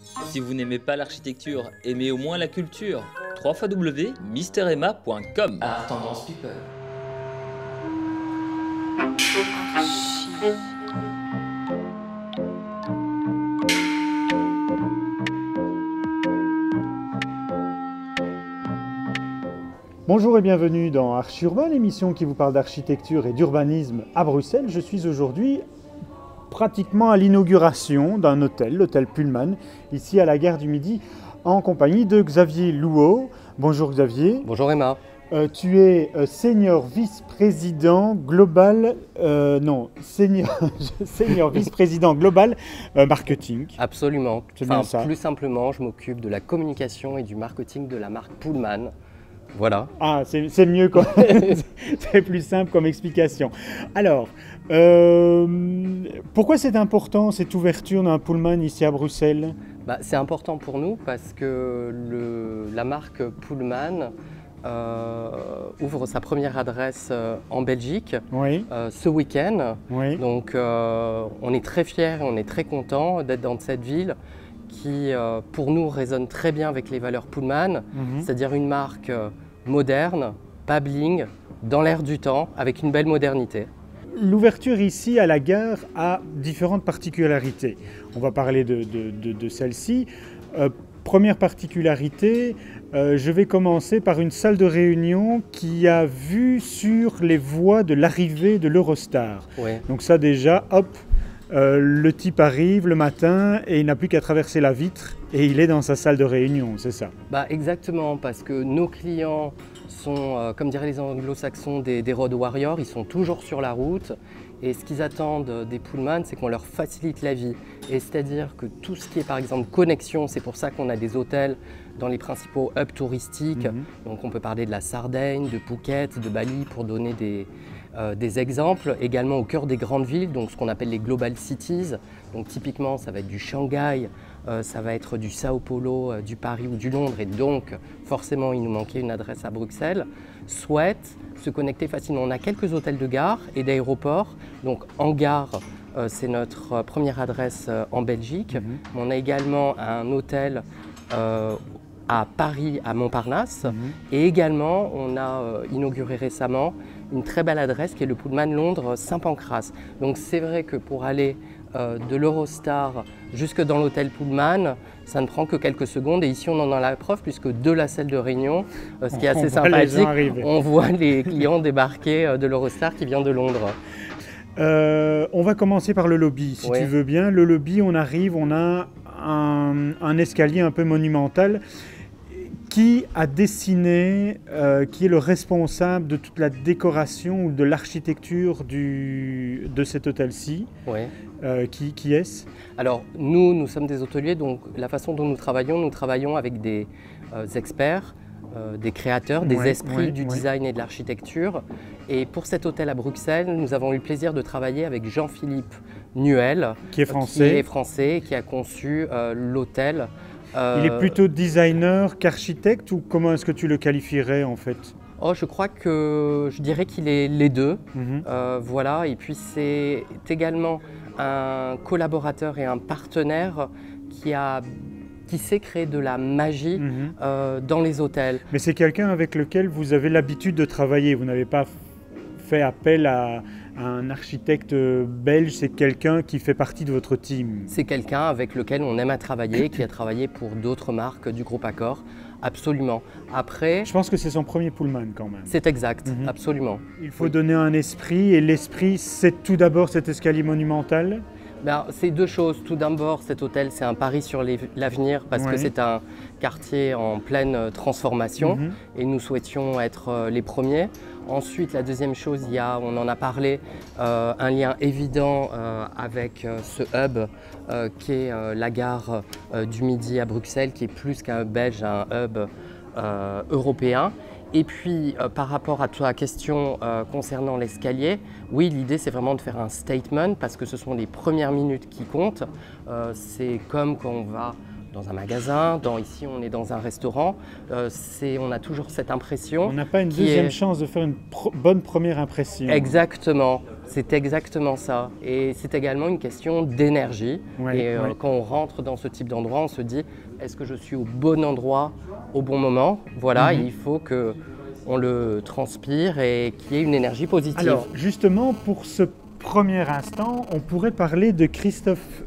Si vous n'aimez pas l'architecture, aimez au moins la culture. www.misteremma.com. Art Tendance People. Bonjour et bienvenue dans Archi Urbain, l'émission qui vous parle d'architecture et d'urbanisme à Bruxelles. Je suis aujourd'hui pratiquement à l'inauguration d'un hôtel, l'hôtel Pullman, ici à la gare du Midi, en compagnie de Xavier Louot. Bonjour Xavier. Bonjour Emma. Tu es senior vice-président global, senior vice-président global marketing. Absolument. C'est bien ça. Plus simplement, je m'occupe de la communication et du marketing de la marque Pullman. Voilà. Ah, c'est mieux quoi. C'est plus simple comme explication. Alors, pourquoi c'est important cette ouverture d'un Pullman ici à Bruxelles ? C'est important pour nous parce que la marque Pullman ouvre sa première adresse en Belgique ce week-end. Oui. Donc on est très fiers et on est très contents d'être dans cette ville qui pour nous résonne très bien avec les valeurs Pullman, c'est-à-dire une marque moderne, pas bling, dans l'air du temps, avec une belle modernité. L'ouverture ici à la gare a différentes particularités. On va parler de celle-ci. Première particularité, je vais commencer par une salle de réunion qui a vue sur les voies de l'arrivée de l'Eurostar. Oui. Donc ça déjà, hop, le type arrive le matin et il n'a plus qu'à traverser la vitre et il est dans sa salle de réunion, c'est ça? Exactement, parce que nos clients sont, comme diraient les anglo-saxons, des road warriors, ils sont toujours sur la route. Et ce qu'ils attendent des Pullman, c'est qu'on leur facilite la vie. Et c'est-à-dire que tout ce qui est par exemple connexion, c'est pour ça qu'on a des hôtels dans les principaux hubs touristiques. Donc on peut parler de la Sardaigne, de Phuket, de Bali pour donner des exemples. Également au cœur des grandes villes, donc ce qu'on appelle les global cities. Donc typiquement ça va être du Shanghai, ça va être du Sao Paulo, du Paris ou du Londres. Et donc forcément il nous manquait une adresse à Bruxelles. Souhaite se connecter facilement. On a quelques hôtels de gare et d'aéroports. Donc en gare, c'est notre première adresse en Belgique. On a également un hôtel à Paris, à Montparnasse. Et également, on a inauguré récemment une très belle adresse qui est le Pullman Londres Saint-Pancras. Donc c'est vrai que pour aller de l'Eurostar jusque dans l'hôtel Pullman, ça ne prend que quelques secondes et ici on en a la preuve puisque de la salle de réunion, ce qui est assez sympathique, on voit les clients débarquer de l'Eurostar qui vient de Londres. On va commencer par le lobby, si tu veux bien. Le lobby, on arrive, on a un escalier un peu monumental. Qui a dessiné, qui est le responsable de toute la décoration ou de l'architecture de cet hôtel-ci? Qui est-ce? Alors nous sommes des hôteliers, donc la façon dont nous travaillons avec des experts, des créateurs, des esprits du design et de l'architecture. Et pour cet hôtel à Bruxelles, nous avons eu le plaisir de travailler avec Jean-Philippe Nuel, qui est français, qui a conçu l'hôtel. Il est plutôt designer qu'architecte ou comment est-ce que tu le qualifierais en fait? Je crois que je dirais qu'il est les deux. Voilà. Et puis c'est également un collaborateur et un partenaire qui sait créer de la magie dans les hôtels. Mais c'est quelqu'un avec lequel vous avez l'habitude de travailler, vous n'avez pas fait appel à un architecte belge, c'est quelqu'un qui fait partie de votre team? C'est quelqu'un avec lequel on aime à travailler, qui a travaillé pour d'autres marques du groupe Accor, absolument. Après, je pense que c'est son premier Pullman quand même. C'est exact, absolument. Il faut donner un esprit et l'esprit c'est tout d'abord cet escalier monumental? C'est deux choses. Tout d'abord, cet hôtel, c'est un pari sur l'avenir parce que c'est un quartier en pleine transformation et nous souhaitions être les premiers. Ensuite, la deuxième chose, on en a parlé, un lien évident avec ce hub qui est la gare du Midi à Bruxelles, qui est plus qu'un hub belge, un hub européen. Et puis, par rapport à ta question concernant l'escalier, oui, l'idée, c'est vraiment de faire un statement parce que ce sont les premières minutes qui comptent. C'est comme quand on va dans un magasin, ici on est dans un restaurant, on a toujours cette impression. On n'a pas une deuxième chance de faire une bonne première impression. Exactement. C'est exactement ça. Et c'est également une question d'énergie. Quand on rentre dans ce type d'endroit, on se dit, est-ce que je suis au bon endroit, au bon moment? Voilà, il faut qu'on le transpire et qu'il y ait une énergie positive. Alors, justement, pour ce premier instant, on pourrait parler de Christophe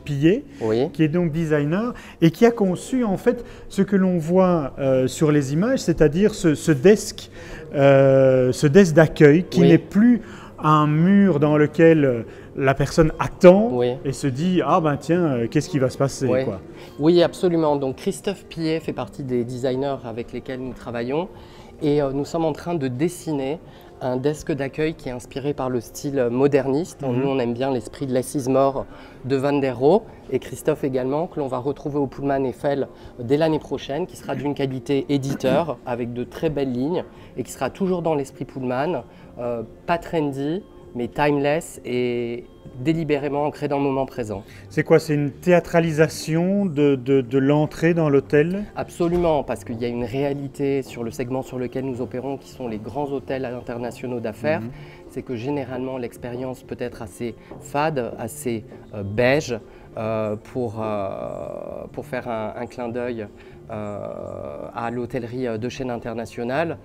Pillet, qui est donc designer et qui a conçu en fait ce que l'on voit sur les images, c'est-à-dire ce desk d'accueil qui n'est plus un mur dans lequel la personne attend et se dit « Ah ben tiens, qu'est-ce qui va se passer ?» quoi. Oui, absolument. Donc Christophe Pillet fait partie des designers avec lesquels nous travaillons et nous sommes en train de dessiner un desk d'accueil qui est inspiré par le style moderniste. Nous, on aime bien l'esprit de l'Assise-Mort de Van der Rohe et Christophe également, que l'on va retrouver au Pullman Eiffel dès l'année prochaine, qui sera d'une qualité éditeur avec de très belles lignes et qui sera toujours dans l'esprit Pullman, pas trendy, mais timeless et délibérément ancré dans le moment présent. C'est quoi? C'est une théâtralisation de l'entrée dans l'hôtel? Absolument, parce qu'il y a une réalité sur le segment sur lequel nous opérons, qui sont les grands hôtels internationaux d'affaires. C'est que généralement l'expérience peut être assez fade, assez beige, pour faire un clin d'œil à l'hôtellerie de chaîne internationale.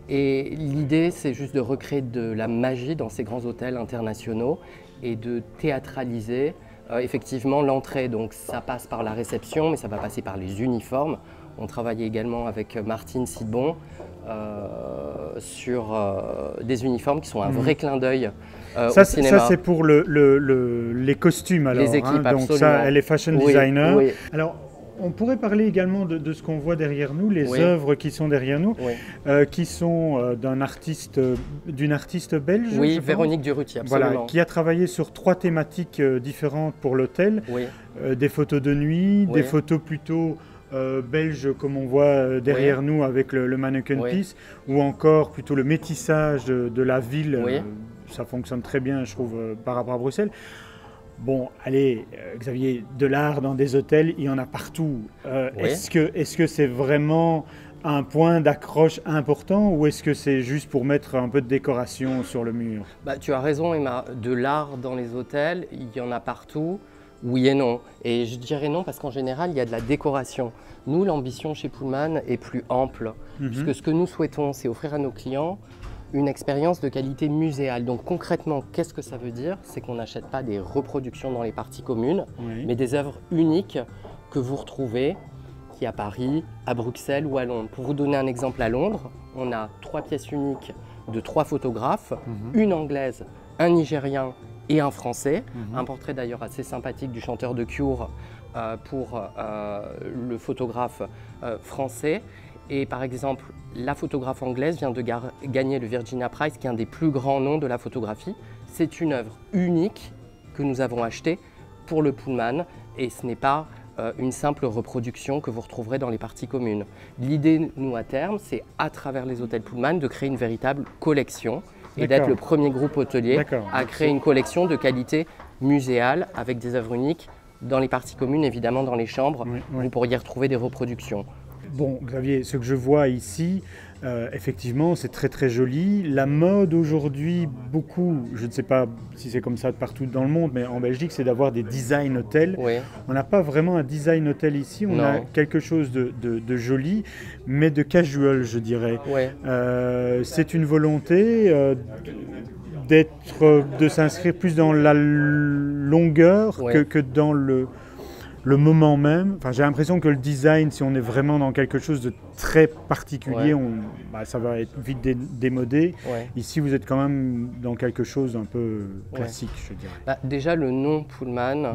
Et l'idée, c'est juste de recréer de la magie dans ces grands hôtels internationaux et de théâtraliser effectivement l'entrée. Donc ça passe par la réception, mais ça va passer par les uniformes. On travaille également avec Martine Sidbon sur des uniformes qui sont un vrai clin d'œil au cinéma. Ça, c'est pour les costumes alors. Les équipes, donc ça, elle est fashion designer. Oui. Alors, on pourrait parler également de ce qu'on voit derrière nous, les œuvres qui sont derrière nous, qui sont d'une artiste belge. Oui, Véronique Durruti, absolument. Voilà, qui a travaillé sur 3 thématiques différentes pour l'hôtel. Des photos de nuit, des photos plutôt belges comme on voit derrière nous avec le mannequin piece, ou encore plutôt le métissage de la ville. Ça fonctionne très bien, je trouve, par rapport à Bruxelles. Bon, allez, Xavier, de l'art dans des hôtels, il y en a partout. Est-ce que c'est vraiment un point d'accroche important ou est-ce que c'est juste pour mettre un peu de décoration sur le mur? Tu as raison, Emma. De l'art dans les hôtels, il y en a partout. Oui et non. Et je dirais non parce qu'en général, il y a de la décoration. Nous, l'ambition chez Pullman est plus ample. Puisque ce que nous souhaitons, c'est offrir à nos clients une expérience de qualité muséale. Donc concrètement, qu'est-ce que ça veut dire? C'est qu'on n'achète pas des reproductions dans les parties communes, mais des œuvres uniques que vous retrouvez à Paris, à Bruxelles ou à Londres. Pour vous donner un exemple, à Londres, on a 3 pièces uniques de 3 photographes, une anglaise, un nigérien et un français. Un portrait d'ailleurs assez sympathique du chanteur de Cure pour le photographe français. Et par exemple, la photographe anglaise vient de gagner le Virginia Prize, qui est un des plus grands noms de la photographie. C'est une œuvre unique que nous avons achetée pour le Pullman et ce n'est pas une simple reproduction que vous retrouverez dans les parties communes. L'idée, nous, à terme, c'est à travers les hôtels Pullman de créer une véritable collection et d'être le premier groupe hôtelier à créer une collection de qualité muséale avec des œuvres uniques dans les parties communes, évidemment dans les chambres. Vous pourriez retrouver des reproductions. Bon, Xavier, ce que je vois ici, effectivement, c'est très très joli. La mode aujourd'hui, beaucoup, je ne sais pas si c'est comme ça partout dans le monde, mais en Belgique, c'est d'avoir des design hôtels. On n'a pas vraiment un design hôtel ici, on a quelque chose de joli, mais de casual, je dirais. C'est une volonté de s'inscrire plus dans la longueur que dans le moment même. Enfin, j'ai l'impression que le design, si on est vraiment dans quelque chose de très particulier, ça va être vite démodé. Ici, vous êtes quand même dans quelque chose d'un peu classique, je dirais. Déjà, le nom Pullman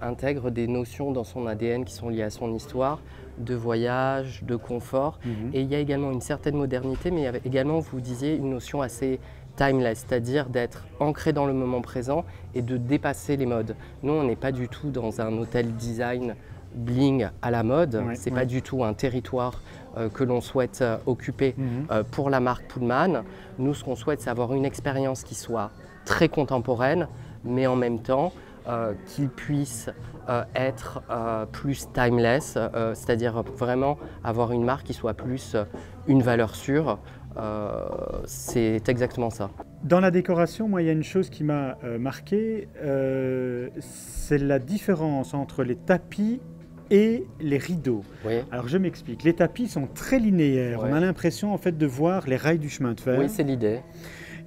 intègre des notions dans son ADN qui sont liées à son histoire, de voyage, de confort. Et il y a également une certaine modernité, mais il y avait également, vous disiez, une notion assez timeless, c'est-à-dire d'être ancré dans le moment présent et de dépasser les modes. Nous, on n'est pas du tout dans un hôtel design bling à la mode, c'est pas du tout un territoire que l'on souhaite occuper pour la marque Pullman. Nous, ce qu'on souhaite, c'est avoir une expérience qui soit très contemporaine, mais en même temps qui puisse être plus timeless, c'est-à-dire vraiment avoir une marque qui soit plus une valeur sûre c'est exactement ça. Dans la décoration, moi, il y a une chose qui m'a marqué, c'est la différence entre les tapis et les rideaux. Oui. Alors je m'explique, les tapis sont très linéaires, Ouais. on a l'impression en fait de voir les rails du chemin de fer. Oui, c'est l'idée.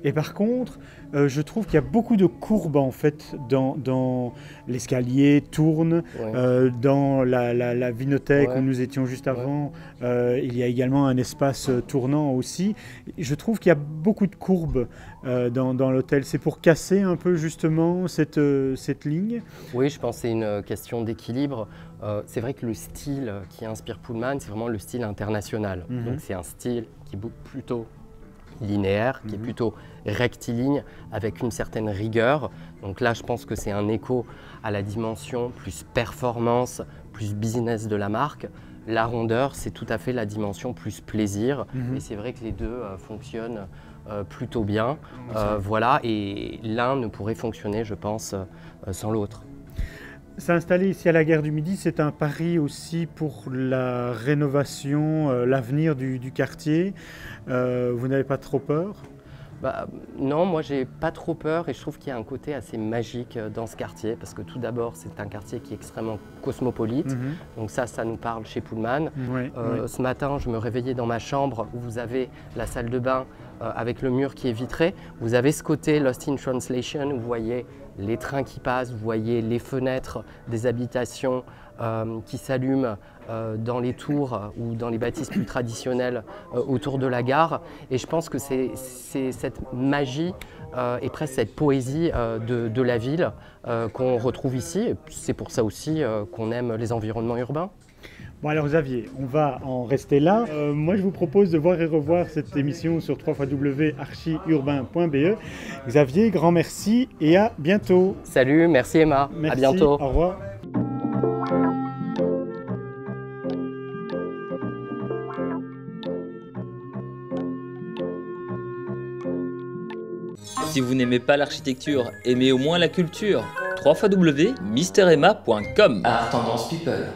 Et par contre, je trouve qu'il y a beaucoup de courbes en fait dans l'escalier tourne, Oui. dans la vinothèque Ouais. où nous étions juste avant, il y a également un espace tournant aussi. Je trouve qu'il y a beaucoup de courbes dans l'hôtel. C'est pour casser un peu justement cette ligne. Oui, je pense que c'est une question d'équilibre. C'est vrai que le style qui inspire Pullman, c'est vraiment le style international. Mhm. Donc c'est un style qui est plutôt linéaire, qui est plutôt rectiligne, avec une certaine rigueur. Donc là, je pense que c'est un écho à la dimension plus performance, plus business de la marque. La rondeur, c'est tout à fait la dimension plus plaisir. Mhm. Et c'est vrai que les deux fonctionnent plutôt bien. Voilà, et l'un ne pourrait fonctionner, je pense, sans l'autre. S'installer ici à la gare du Midi, c'est un pari aussi pour la rénovation, l'avenir du quartier. Vous n'avez pas trop peur ? Bah, non, moi j'ai pas trop peur et je trouve qu'il y a un côté assez magique dans ce quartier parce que tout d'abord c'est un quartier qui est extrêmement cosmopolite, donc ça nous parle chez Pullman. Oui, Ce matin je me réveillais dans ma chambre où vous avez la salle de bain avec le mur qui est vitré, vous avez ce côté Lost in Translation où vous voyez les trains qui passent, vous voyez les fenêtres des habitations qui s'allument dans les tours ou dans les bâtisses plus traditionnelles autour de la gare. Et je pense que c'est cette magie et presque cette poésie de la ville qu'on retrouve ici. Et c'est pour ça aussi qu'on aime les environnements urbains. Bon alors Xavier, on va en rester là. Moi je vous propose de voir et revoir cette émission sur www.archiurbain.be. Xavier, grand merci et à bientôt. Salut, merci Emma, Merci, à bientôt. Au revoir. Si vous n'aimez pas l'architecture, aimez au moins la culture. www.misteremma.com. Art Tendance People.